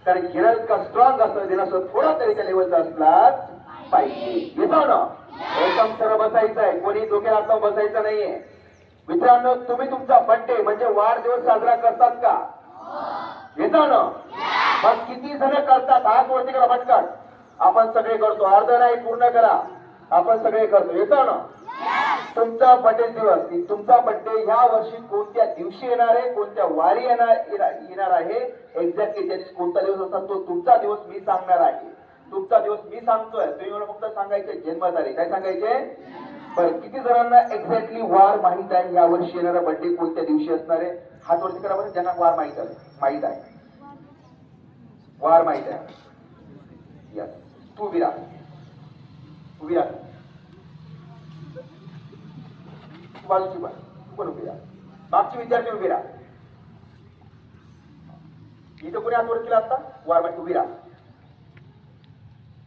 कारण घेणार का स्ट्रॉंग असतं देण्याचं थोडा तरी त्या लेवलचा असलाच पाहिजे. येतो ना एकदम सरळ बसायचं आहे, कोणी डोक्याला हात लावून बसायचं नाहीये. मित्रांनो तुम्ही तुमचा बर्थडे म्हणजे वाढदिवस साजरा करतात का? येतो ना मग किती जण करतात? हात वरती करा पटकन. आपण सगळे करतो, अर्ध नाही पूर्ण करा. आपण सगळे करतो. येतो ना तुमचा बर्थडे दिवस, तुमचा बर्थडे ह्या वर्षी कोणत्या दिवशी येणार आहे, कोणत्या वारी येणार आहे, एक्झॅक्टली त्याची कोणता दिवस असतात तो तुमचा दिवस मी सांगणार आहे. तुमचा दिवस मी सांगतोय, तुम्ही मला फक्त सांगायचे जन्मतारीख. काय सांगायचे? बरं किती जणांना एक्झॅक्टली वार माहित आहे? या वर्षी येणारा बर्थडे कोणत्या दिवशी असणार आहे? हात वरती करा बरं ज्यांना वार माहित आहे. माहित आहे वार माहित आहे? यस. तू विरा विरा बाजूची पण तू पण उभी राहा. मागची विद्यार्थी उभी राहा. इथं कोणी हात वर केला आता? वार माहिती उभी राहा.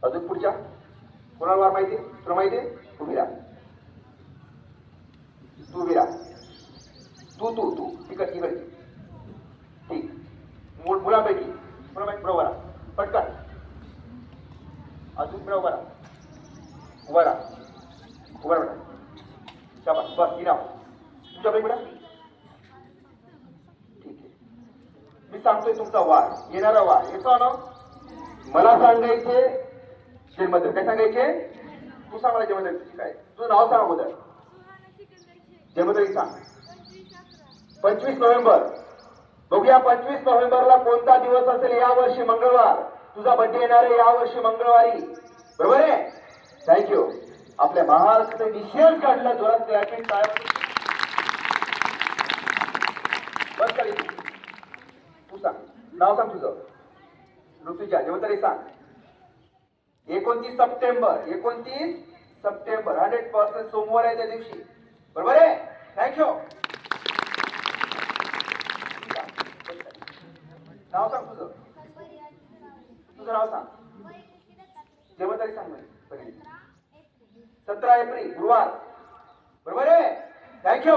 अजून पुढच्या कोणाला वार माहिती? तुला माहिती? उभी राहा. तू उभी राहा. तू तू तू इकडची ठीक. मुलांपैकी बरोबर राहा. पटकन अजून बरोबर राहा. उभा राहा. उभा राहा. शाबास. बस गिरा तुमच्यापैकी बेटा. ठीक आहे. मी सांगतोय तुमचा वार, येणारा वार येतो ना. मला सांगायचे जन्मतारीख. काय सांगायचे? तू सांग मला जन्मतारीख काय. तुझं नाव सांग अगोदर. जन्मतारीख सांग. 25 नोव्हेंबर. बघूया 25 नोव्हेंबरला कोणता दिवस असेल या वर्षी? मंगळवार. तुझा बर्थडे येणार आहे या वर्षी मंगळवारी. बरोबर आहे? थँक्यू. आपल्या महाराष्ट्राचे विशेष काढला जोरात क्लॅपिंग काय बस करी. तू सांग नाव सांग तुझं. ऋतुजा जन्मतारीख सांग. 29 सप्टेंबर. 29 सप्टेंबर 100% सोमवार आहे त्या दिवशी. बरोबर आहे? थँक्यू. नाव सांग तुझं. तुझं नाव सांग. जन्मतारीख सांग. 17 एप्रिल गुरुवार. बरोबर आहे? थँक्यू.